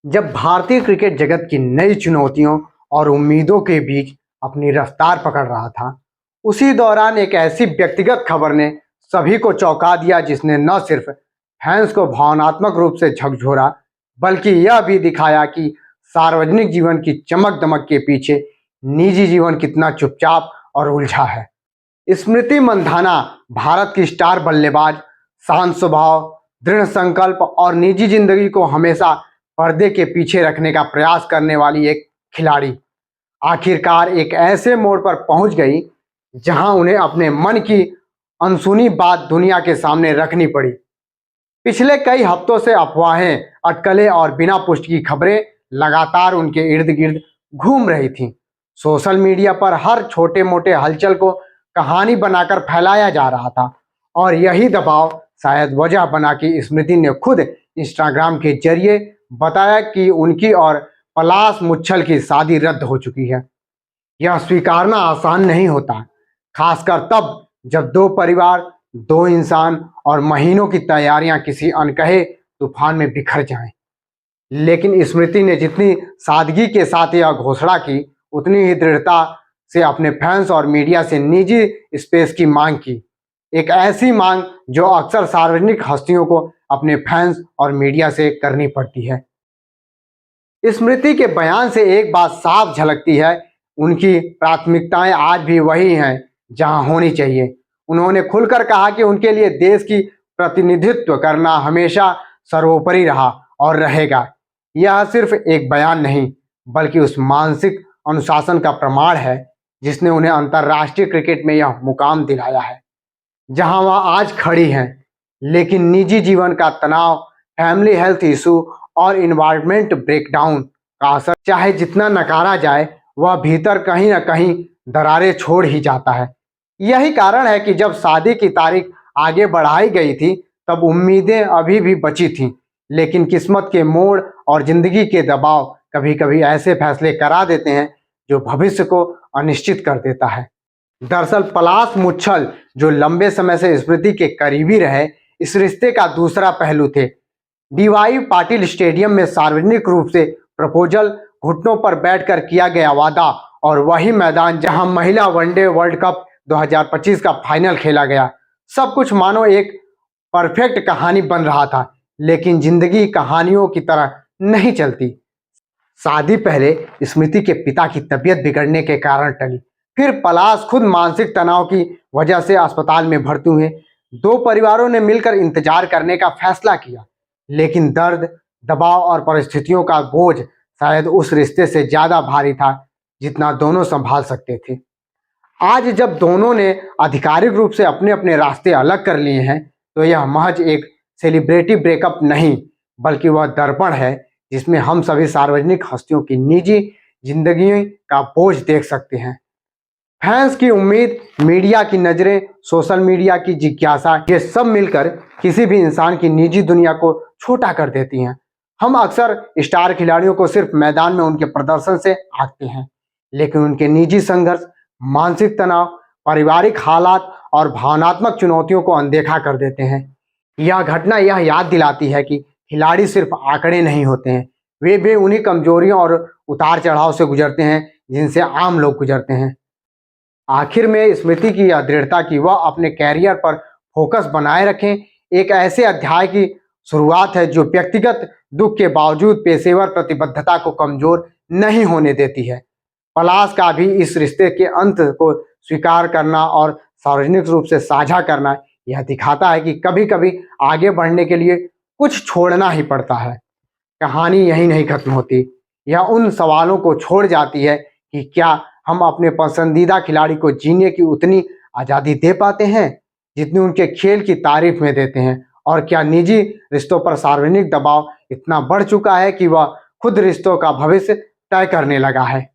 जब भारतीय क्रिकेट जगत की नई चुनौतियों और उम्मीदों के बीच अपनी रफ्तार पकड़ रहा था, उसी दौरान एक ऐसी व्यक्तिगत खबर ने सभी को चौंका दिया जिसने न सिर्फ फैंस को भावनात्मक रूप से झकझोरा, बल्कि यह भी दिखाया कि सार्वजनिक जीवन की चमक दमक के पीछे निजी जीवन कितना चुपचाप और उलझा है। स्मृति मंधाना भारत की स्टार बल्लेबाज, शांत स्वभाव, दृढ़ संकल्प और निजी जिंदगी को हमेशा पर्दे के पीछे रखने का प्रयास करने वाली एक खिलाड़ी आखिरकार एक ऐसे मोड़ पर पहुंच गई जहां उन्हें अपने मन की अनसुनी बात दुनिया के सामने रखनी पड़ी। पिछले कई हफ्तों से अफवाहें, अटकलें और बिना पुष्टि की खबरें लगातार उनके इर्द गिर्द घूम रही थीं। सोशल मीडिया पर हर छोटे मोटे हलचल को कहानी बनाकर फैलाया जा रहा था और यही दबाव शायद वजह बना कि स्मृति ने खुद इंस्टाग्राम के जरिए बताया कि उनकी और पलाश मुच्छल की शादी रद्द हो चुकी है। यह स्वीकारना आसान नहीं होता, खासकर तब जब दो परिवार, दो इंसान और महीनों की तैयारियां किसी अनकहे तूफान में बिखर जाएं। लेकिन स्मृति ने जितनी सादगी के साथ यह घोषणा की, उतनी ही दृढ़ता से अपने फैंस और मीडिया से निजी स्पेस की मांग की। एक ऐसी मांग जो अक्सर सार्वजनिक हस्तियों को अपने फैंस और मीडिया से करनी पड़ती है। स्मृति के बयान से एक बात साफ झलकती है, उनकी प्राथमिकताएं आज भी वही हैं जहां होनी चाहिए। उन्होंने खुलकर कहा कि उनके लिए देश की प्रतिनिधित्व करना हमेशा सर्वोपरि रहा और रहेगा। यह सिर्फ एक बयान नहीं, बल्कि उस मानसिक अनुशासन का प्रमाण है जिसने उन्हें अंतर्राष्ट्रीय क्रिकेट में यह मुकाम दिलाया है जहां वह आज खड़ी हैं। लेकिन निजी जीवन का तनाव, फैमिली हेल्थ इशू और इन्वायरमेंट ब्रेकडाउन का असर चाहे जितना नकारा जाए, वह भीतर कहीं ना कहीं दरारें छोड़ ही जाता है। यही कारण है कि जब शादी की तारीख आगे बढ़ाई गई थी, तब उम्मीदें अभी भी बची थीं, लेकिन किस्मत के मोड़ और जिंदगी के दबाव कभी कभी ऐसे फैसले करा देते हैं जो भविष्य को अनिश्चित कर देता है। दरअसल पलाश मुच्छल, जो लंबे समय से स्मृति के करीबी रहे, इस रिश्ते का दूसरा पहलू थे। डीवाई पाटिल स्टेडियम में सार्वजनिक रूप से प्रपोजल, घुटनों पर बैठकर किया गया वादा और वही मैदान जहां महिला वनडे वर्ल्ड कप 2025 का फाइनल खेला गया। सब कुछ मानो एक परफेक्ट कहानी बन रहा था, लेकिन जिंदगी कहानियों की तरह नहीं चलती। शादी पहले स्मृति के पिता की तबीयत बिगड़ने के कारण टली, फिर पलाश खुद मानसिक तनाव की वजह से अस्पताल में भर्ती हुए। दो परिवारों ने मिलकर इंतजार करने का फैसला किया, लेकिन दर्द, दबाव और परिस्थितियों का बोझ शायद उस रिश्ते से ज्यादा भारी था जितना दोनों संभाल सकते थे। आज जब दोनों ने आधिकारिक रूप से अपने अपने रास्ते अलग कर लिए हैं, तो यह महज एक सेलिब्रिटी ब्रेकअप नहीं, बल्कि वह दर्पण है जिसमें हम सभी सार्वजनिक हस्तियों की निजी जिंदगी का बोझ देख सकते हैं। फैंस की उम्मीद, मीडिया की नजरें, सोशल मीडिया की जिज्ञासा, ये सब मिलकर किसी भी इंसान की निजी दुनिया को छोटा कर देती हैं। हम अक्सर स्टार खिलाड़ियों को सिर्फ मैदान में उनके प्रदर्शन से आंकते हैं, लेकिन उनके निजी संघर्ष, मानसिक तनाव, पारिवारिक हालात और भावनात्मक चुनौतियों को अनदेखा कर देते हैं। यह घटना यह याद दिलाती है कि खिलाड़ी सिर्फ आंकड़े नहीं होते हैं, वे उन्हीं कमजोरियों और उतार चढ़ाव से गुजरते हैं जिनसे आम लोग गुजरते हैं। आखिर में स्मृति की यह दृढ़ता कि वह अपने कैरियर पर फोकस बनाए रखें, एक ऐसे अध्याय की शुरुआत है जो व्यक्तिगत दुख के बावजूद पेशेवर प्रतिबद्धता को कमजोर नहीं होने देती है। पलाश का भी इस रिश्ते के अंत को स्वीकार करना और सार्वजनिक रूप से साझा करना यह दिखाता है कि कभी कभी आगे बढ़ने के लिए कुछ छोड़ना ही पड़ता है। कहानी यही नहीं खत्म होती, यह उन सवालों को छोड़ जाती है कि क्या हम अपने पसंदीदा खिलाड़ी को जीने की उतनी आज़ादी दे पाते हैं जितनी उनके खेल की तारीफ में देते हैं, और क्या निजी रिश्तों पर सार्वजनिक दबाव इतना बढ़ चुका है कि वह खुद रिश्तों का भविष्य तय करने लगा है।